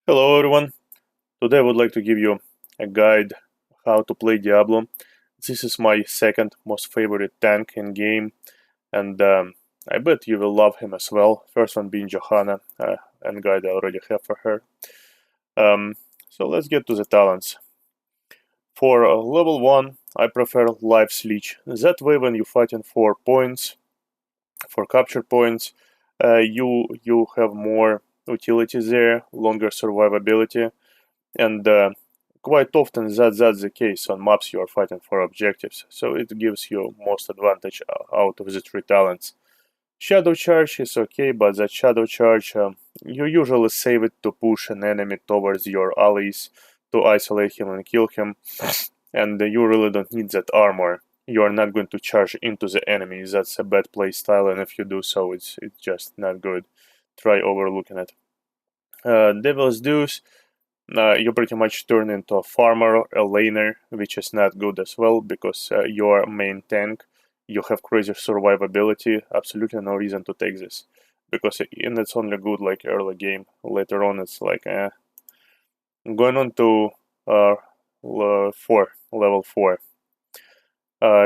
Hello everyone, today I would like to give you a guide how to play Diablo. This is my second most favorite tank in game, and I bet you will love him as well. First one being Johanna, and guide I already have for her. So let's get to the talents. For level 1 I prefer Life Leech. That way when you're fighting for points, for capture points, you have more utility there, longer survivability, and quite often that's the case on maps you are fighting for objectives, so it gives you most advantage out of the three talents. Shadow Charge is okay, but that Shadow Charge, you usually save it to push an enemy towards your allies, to isolate him and kill him, and you really don't need that armor. You are not going to charge into the enemy, that's a bad play style, and if you do so, it's just not good. Try overlooking it. Devil's Deuce, you pretty much turn into a farmer, a laner, which is not good as well, because your main tank, you have crazy survivability, absolutely no reason to take this. Because it's only good like early game, later on it's like Going on to level 4.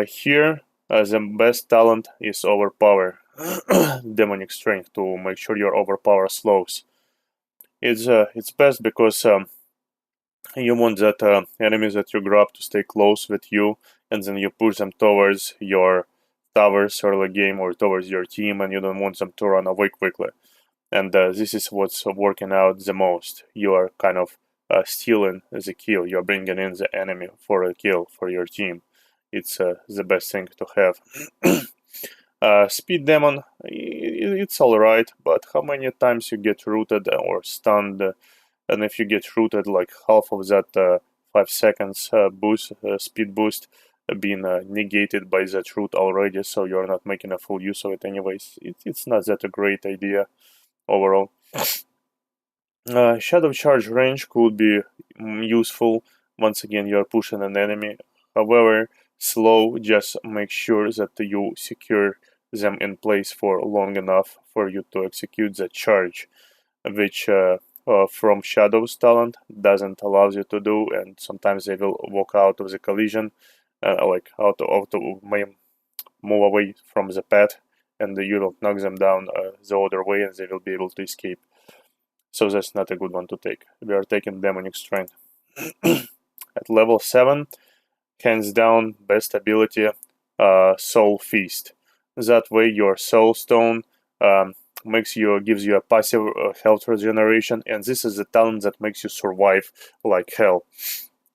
Here, the best talent is Overpower, Demonic Strength, to make sure your Overpower slows. It's best because you want that enemies that you grab to stay close with you, and then you push them towards your towers early game or towards your team, and you don't want them to run away quickly. And this is what's working out the most. You are kind of stealing the kill. You're bringing in the enemy for a kill for your team. It's the best thing to have. Speed Demon, it's alright, but how many times you get rooted or stunned, and if you get rooted, like half of that 5 seconds boost, speed boost, being negated by that root already, so you're not making a full use of it anyways. It's not that a great idea overall. Shadow Charge range could be useful. Once again, you're pushing an enemy. However, slow, just make sure that you secure them in place for long enough for you to execute the charge, which from Shadow's talent doesn't allow you to do, and sometimes they will walk out of the collision, like move away from the path, and you will knock them down the other way, and they will be able to escape. So that's not a good one to take. We are taking Demonic Strength. At level 7, hands down, best ability, Soul Feast. That way your Soul Stone gives you a passive health regeneration, and this is the talent that makes you survive like hell.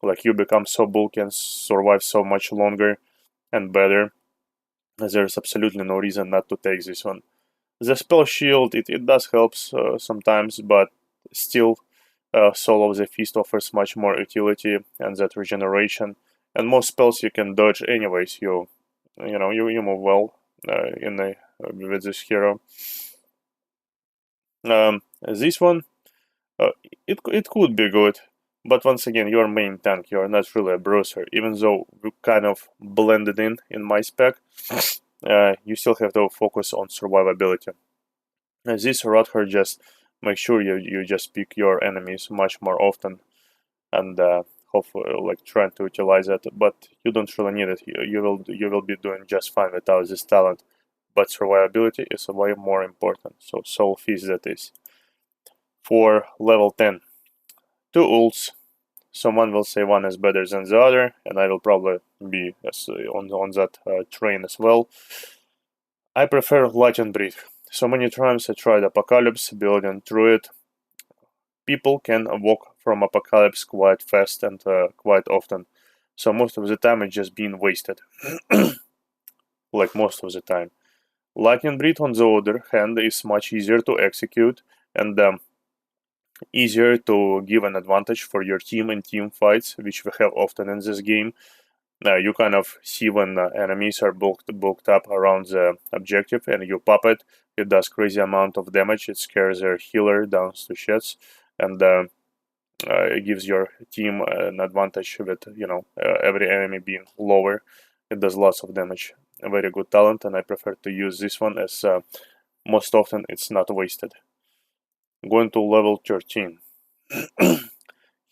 Like you become so bulky and survive so much longer and better. There's absolutely no reason not to take this one. The spell shield, it does help sometimes, but still Soul of the Feast offers much more utility and that regeneration. And most spells you can dodge anyways. You move well with this hero. This one, it could be good, but once again, your main tank, you're not really a bruiser. Even though you kind of blended in my spec, you still have to focus on survivability. This Radher just make sure you just pick your enemies much more often, and hopefully like trying to utilize it, but you don't really need it. You will be doing just fine without this talent, but survivability is way more important. So Soul Feast that is. For level 10, 2 ults. Someone will say one is better than the other, and I will probably be on that train as well. I prefer Light and Breathe. So many times I tried Apocalypse, building through it. People can walk from Apocalypse quite fast and quite often. So most of the time it's just being wasted. Like most of the time. Lightning Breath, on the other hand, is much easier to execute and easier to give an advantage for your team in team fights, which we have often in this game. You kind of see when enemies are bulked up around the objective and you pop it. It does crazy amount of damage. It scares their healer down to shits, and it gives your team an advantage with every enemy being lower. It does lots of damage. A very good talent, and I prefer to use this one as most often it's not wasted. Going to level 13.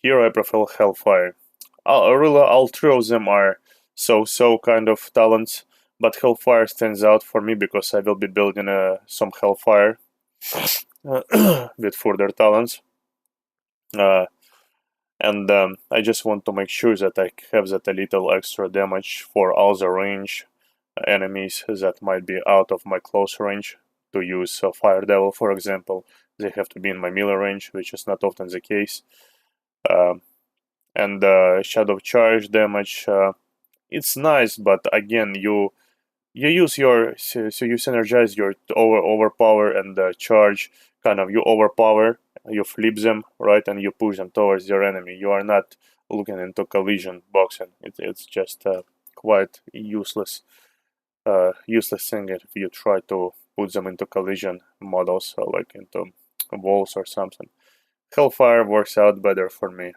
Here I prefer Hellfire. All three of them are so kind of talents, but Hellfire stands out for me because I will be building some Hellfire with further talents. And I just want to make sure that I have that a little extra damage for all the range enemies that might be out of my close range to use Fire Devil, for example. They have to be in my melee range, which is not often the case. And Shadow Charge damage, it's nice, but again, you use your so you synergize your overpower and charge. Kind of you overpower, you flip them right, and you push them towards your enemy. You are not looking into collision boxing. It's just quite useless thing if you try to put them into collision models, like into walls or something. Hellfire works out better for me.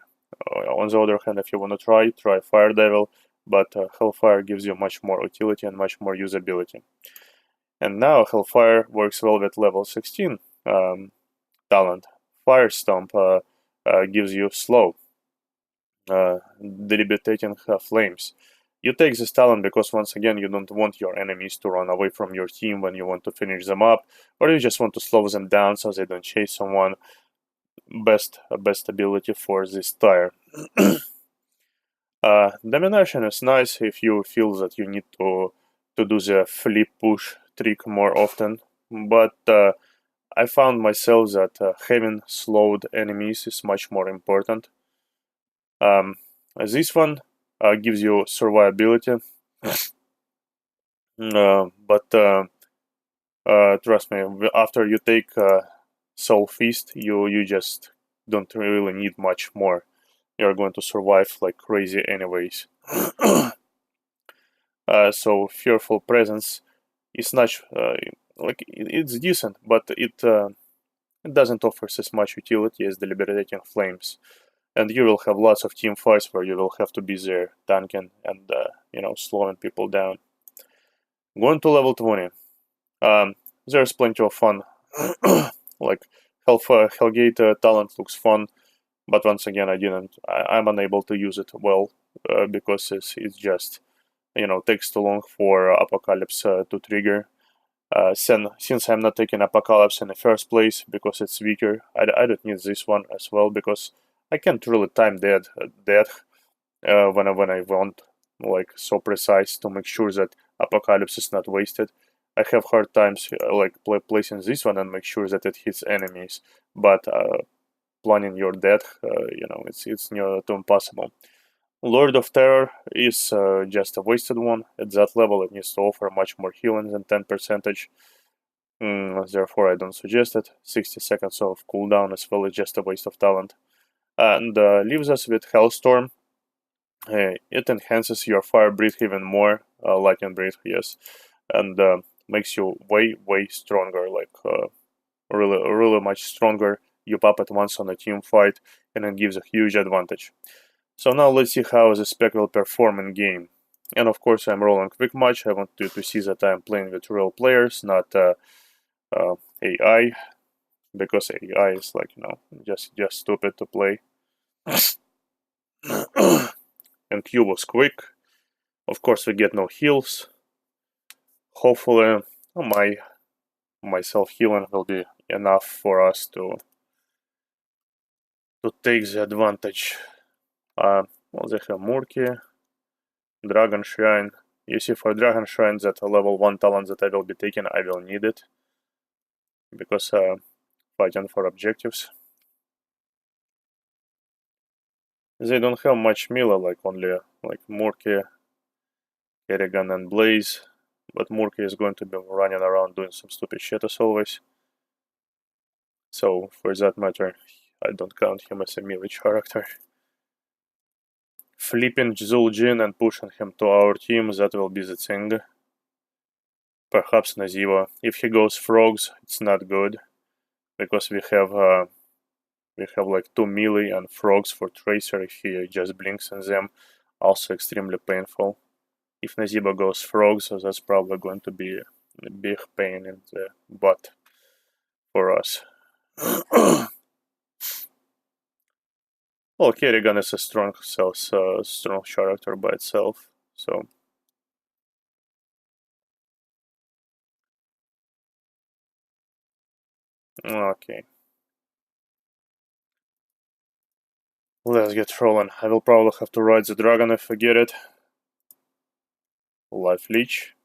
On the other hand, if you want to try Fire Devil, but Hellfire gives you much more utility and much more usability. And now Hellfire works well with level 16 talent. Fire Stomp gives you slow, debilitating flames. You take this talent because, once again, you don't want your enemies to run away from your team when you want to finish them up, or you just want to slow them down so they don't chase someone. Best ability for this tire. Domination is nice if you feel that you need to do the flip push trick more often, but I found myself that having slowed enemies is much more important. This one gives you survivability, but trust me, after you take Soul Feast, you just don't really need much more. You're going to survive like crazy anyways. So Fearful Presence is not like it's decent, but it doesn't offer as much utility as Deliberating Flames. And you will have lots of team fights where you will have to be there tanking and slowing people down. Going to level 20. There's plenty of fun. Like Hellgate talent looks fun, but once again I'm unable to use it well because it's just takes too long for Apocalypse to trigger. Since I'm not taking Apocalypse in the first place because it's weaker, I don't need this one as well because I can't really time death when I want, like, so precise to make sure that Apocalypse is not wasted. I have hard times like placing this one and make sure that it hits enemies, but planning your death, it's near to impossible. Lord of Terror is just a wasted one. At that level, it needs to offer much more healing than 10%. Therefore, I don't suggest it. 60 seconds of cooldown as well is just a waste of talent. And leaves us with Hellstorm. It enhances your fire breath even more, lightning breath, yes, and makes you way stronger, like really much stronger. You pop it once on a team fight, and it gives a huge advantage. So now let's see how the spec will perform in game. And of course I'm rolling quick match. I want you to see that I'm playing with real players, not AI, because AI is like just stupid to play. And Q was quick. Of course we get no heals. Hopefully my self healing will be enough for us to take the advantage. Well, they have Murky, Dragon Shrine. You see, for Dragon Shrine, that a level 1 talent that I will be taking, I will need it. Because fighting for objectives. They don't have much melee, like only like Murky, Kerrigan and Blaze. But Murky is going to be running around doing some stupid shit as always. So, for that matter, I don't count him as a melee character. Flipping Zul'jin and pushing him to our team, that will be the thing. Perhaps Naziva. If he goes frogs, it's not good, because we have like 2 melee and frogs for Tracer. If he just blinks in them, also extremely painful. If Naziba goes frogs, so that's probably going to be a big pain in the butt for us. Well, Kerrigan is a strong character by itself, so. Okay. Let's get rolling. I will probably have to ride the dragon if I get it. Life leech.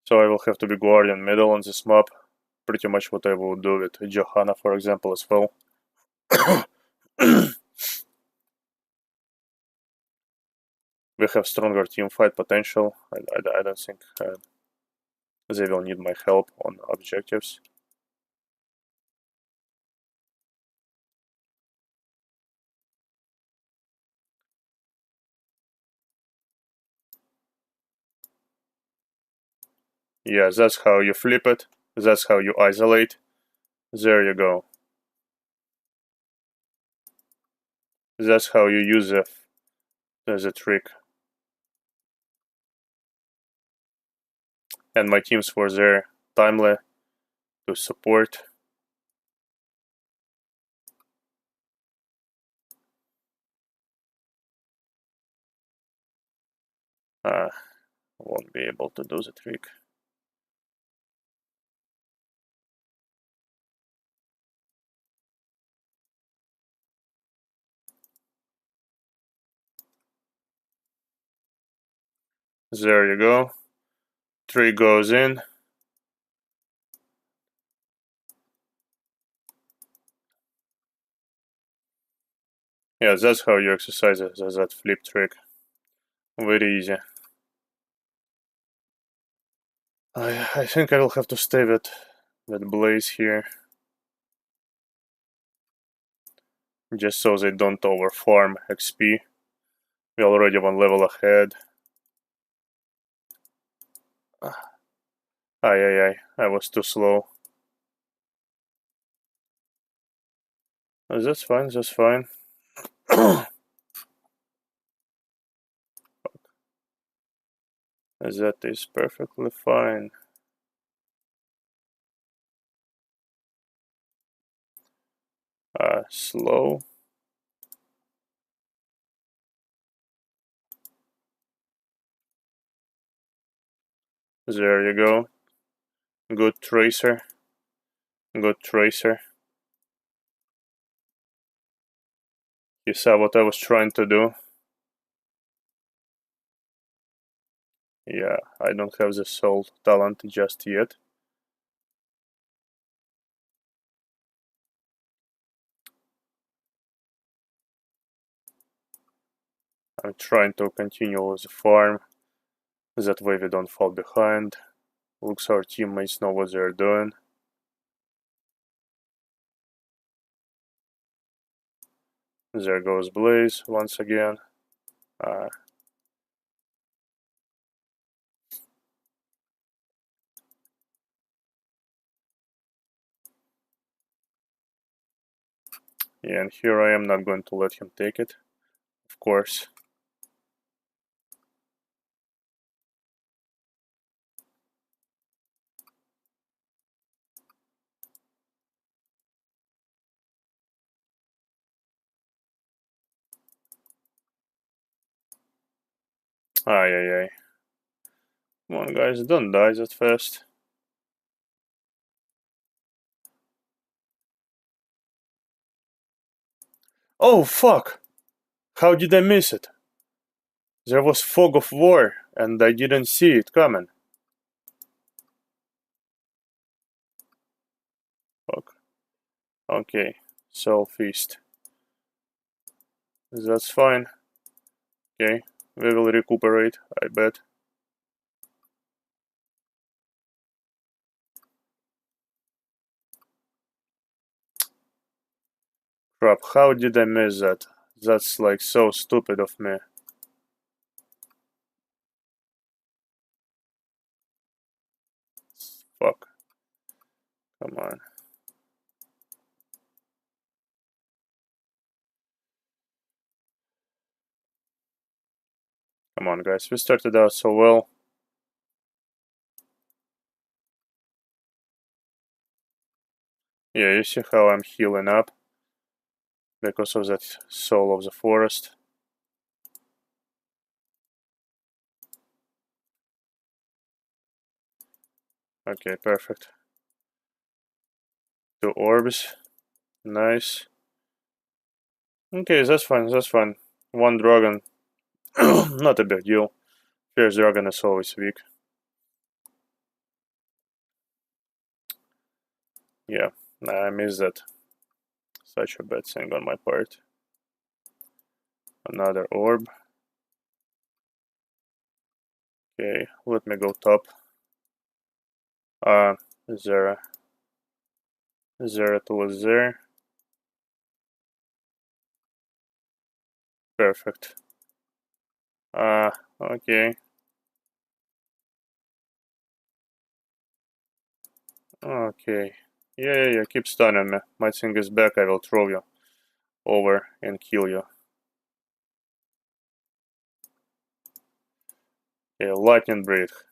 So I will have to be guardian middle on this map. Pretty much what I would do with Johanna, for example, as well. We have stronger team fight potential. I don't think they will need my help on objectives. Yeah, that's how you flip it. That's how you isolate. There you go. That's how you use the trick. And my teams were there timely to support. Won't be able to do the trick. There you go. 3 goes in. Yeah, that's how you exercise that flip trick. Very easy. I think I will have to stay with Blaze here. Just so they don't overfarm XP. We're already 1 level ahead. I was too slow. That's fine, that's fine. That is perfectly fine. Slow. There you go. Good tracer. Good tracer. You saw what I was trying to do. Yeah, I don't have the soul talent just yet. I'm trying to continue with the farm. That way we don't fall behind. Looks our teammates know what they're doing. There goes Blaze once again. Yeah, and here I am not going to let him take it, of course. Ay. Come on, guys, don't die that fast. Oh, fuck! How did I miss it? There was fog of war, and I didn't see it coming. Fuck. Okay, Soul Feast. That's fine. Okay, we will recuperate, I bet. Crap, how did I miss that? That's like so stupid of me. Fuck. Come on. Come on, guys, we started out so well. Yeah, you see how I'm healing up because of that soul of the forest. Okay, perfect. 2 orbs. Nice. Okay, that's fine, that's fine. 1 dragon. Not a big deal. First dragon is always weak. Yeah, I missed that. Such a bad thing on my part. Another orb. Okay, let me go top. Zera. Zera was there. Perfect. Okay. Okay. Yeah, keep stunning me. My thing is back, I will throw you over and kill you. Okay, lightning breath.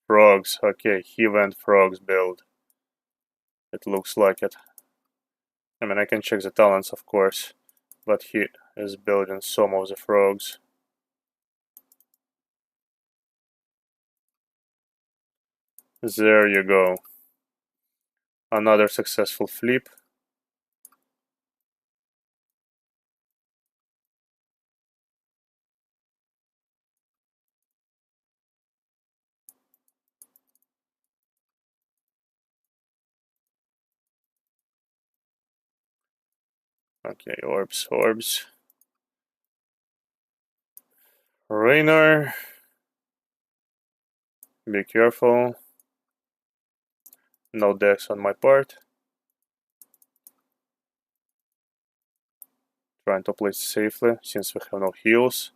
Frogs, okay, he went frogs build. It looks like it. I mean, I can check the talents, of course, but he is building some of the frogs. There you go. Another successful flip. Okay, orbs. Rainer. Be careful. No dex on my part. Trying to play safely since we have no heals.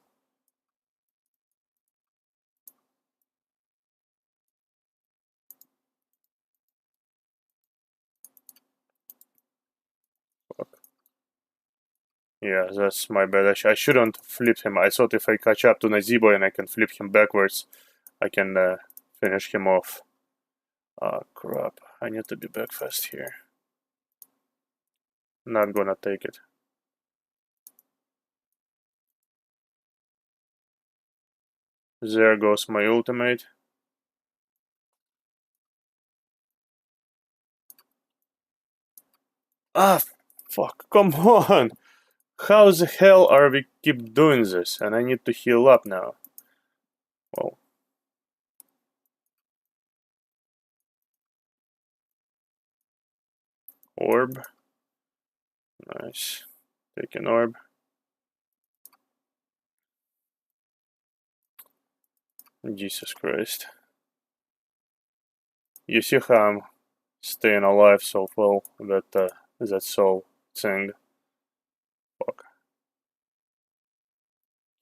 Fuck. Yeah, that's my bad. I shouldn't flip him. I thought if I catch up to Nazibo and I can flip him backwards, I can finish him off. Ah, crap. I need to be back fast here. Not gonna take it. There goes my ultimate. Ah, fuck, come on! How the hell are we keep doing this? And I need to heal up now. Well. Orb. Nice. Take an orb. Jesus Christ. You see how I'm staying alive so well, that soul thing. Fuck.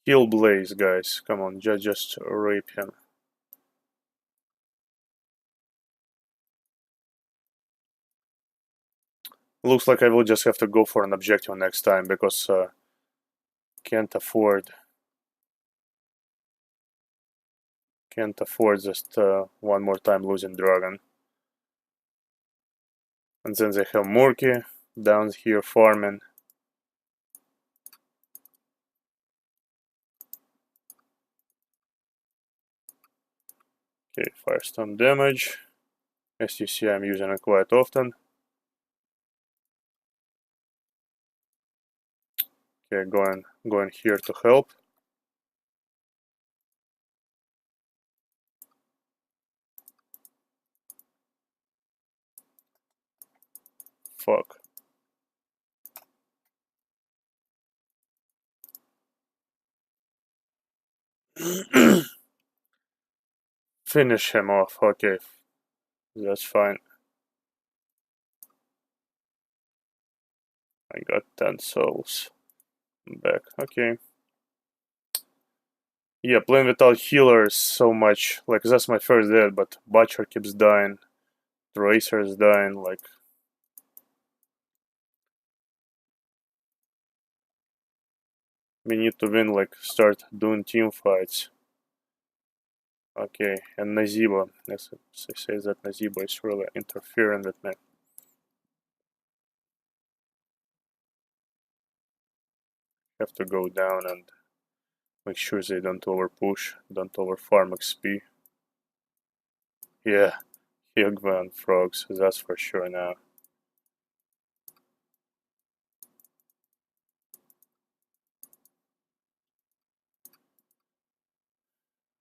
Kill Blaze, guys. Come on, just rape him. Looks like I will just have to go for an objective next time because can't afford just one more time losing dragon. And then they have Murky down here farming. Okay, firestorm damage. As you see, I'm using it quite often. Okay, going here to help. Fuck. Finish him off. Okay, that's fine. I got 10 souls back. Okay. Yeah, playing without healer is so much. Like, that's my first death, but Butcher keeps dying. Tracer is dying. Like, we need to win, like, start doing team fights. Okay, and Naziba. Let's say that Naziba is really interfering with me. have to go down and make sure they don't overpush, don't overfarm XP. Yeah, Hyogva and frogs, that's for sure now.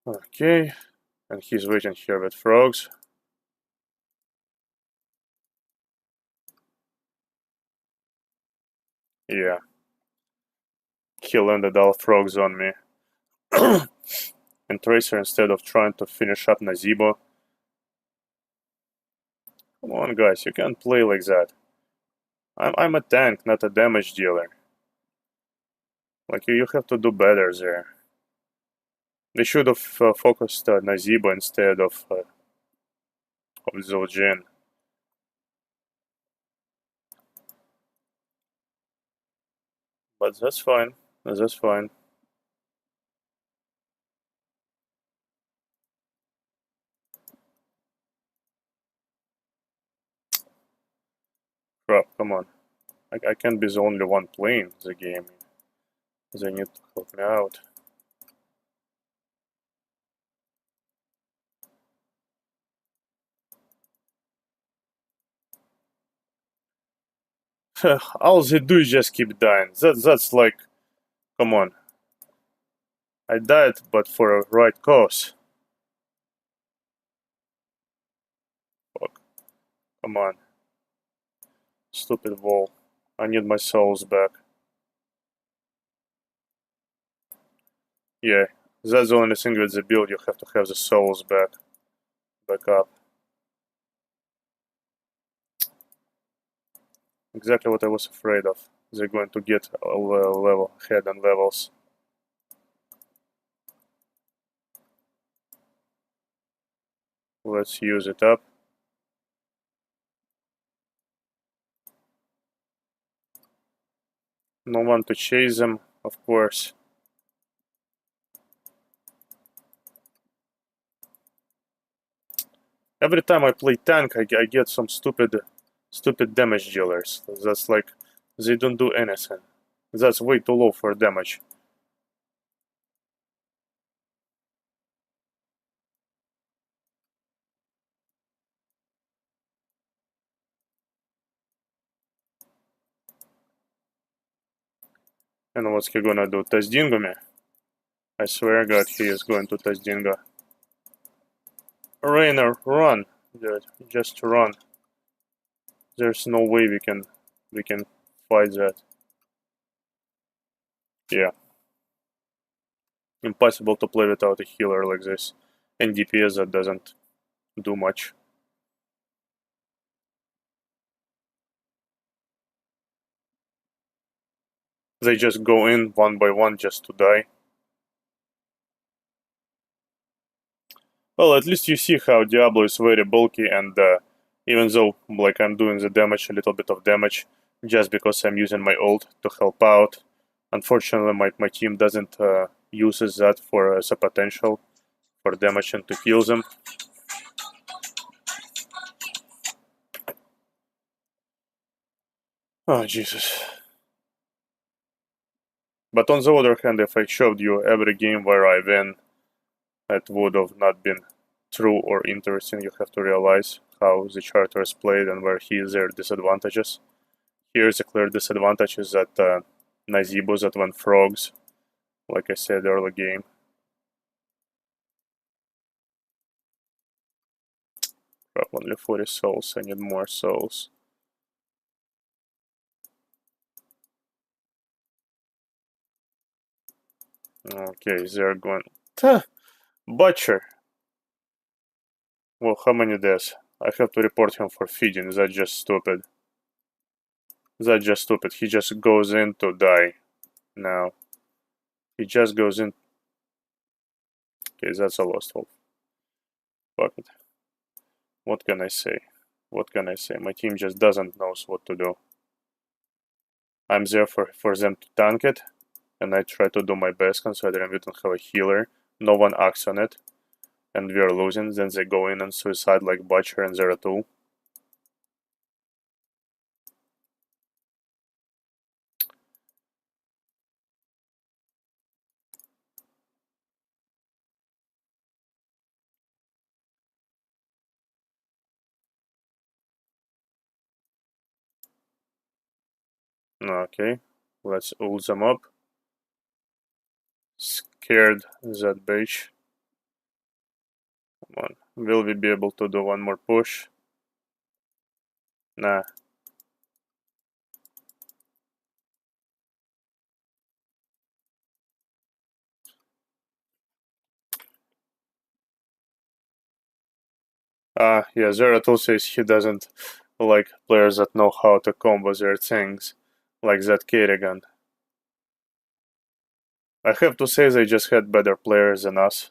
Okay, and he's waiting here with frogs. Yeah. He landed all frogs on me. And Tracer, instead of trying to finish up Nazeebo. Come on, guys, you can't play like that. I'm a tank, not a damage dealer. Like, you have to do better there. They should have focused Nazeebo instead of Zildjian. But that's fine. That's fine. Crap, come on. I can't be the only one playing the game. They need to help me out. All they do is just keep dying. That's like, come on. I died, but for a right cause. Fuck. Come on. Stupid wall. I need my souls back. Yeah, that's the only thing with the build, you have to have the souls back up. Exactly what I was afraid of. They're going to get a level ahead on levels. Let's use it up. No one to chase them, of course. Every time I play tank, I get some stupid damage dealers. That's like, they don't do anything. That's way too low for damage. And what's he gonna do? Tasdingo me? I swear God, he is going to Tasdingo. Rainer, run, dude, just run. There's no way we can fight that. Yeah. Impossible to play without a healer like this. And DPS that doesn't do much. They just go in one by one just to die. Well, at least you see how Diablo is very bulky, and even though like I'm doing the damage, a little bit of damage, just because I'm using my ult to help out, unfortunately my team doesn't uses that for as a potential for damage and to kill them. Oh, Jesus. But on the other hand, if I showed you every game where I win, it would have not been true or interesting. You have to realize how the characters played and where their disadvantages. Here's a clear disadvantage is that Nazeebo that went frogs, like I said early game. Crap, only 40 souls, I need more souls. Okay, they're going... Butcher! Well, how many deaths? I have to report him for feeding, that's just stupid. That's just stupid, he just goes in to die. Now. He just goes in... Okay, that's a lost hope. Fuck it. What can I say? What can I say? My team just doesn't know what to do. I'm there for them to tank it, and I try to do my best considering we don't have a healer. No one acts on it, and we are losing. Then they go in and suicide like Butcher and Zero 2. Okay, let's ult them up. Scared that bitch. Come on, will we be able to do one more push? Nah. Yeah, Zeratul says he doesn't like players that know how to combo their things, like that Kerrigan. I have to say they just had better players than us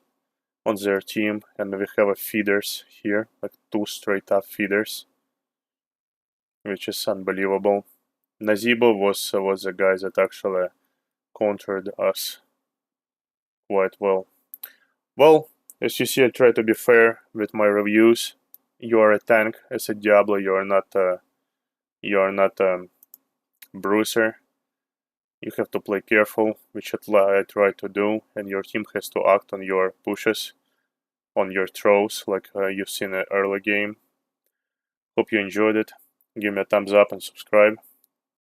on their team, and we have a feeders here, like 2 straight up feeders, which is unbelievable. Nazibo was the guy that actually countered us quite well. Well, as you see, I try to be fair with my reviews. You are a tank as a Diablo. You are not bruiser. You have to play careful, which I try to do, and your team has to act on your pushes, on your throws, like you've seen in the early game. Hope you enjoyed it. Give me a thumbs up and subscribe.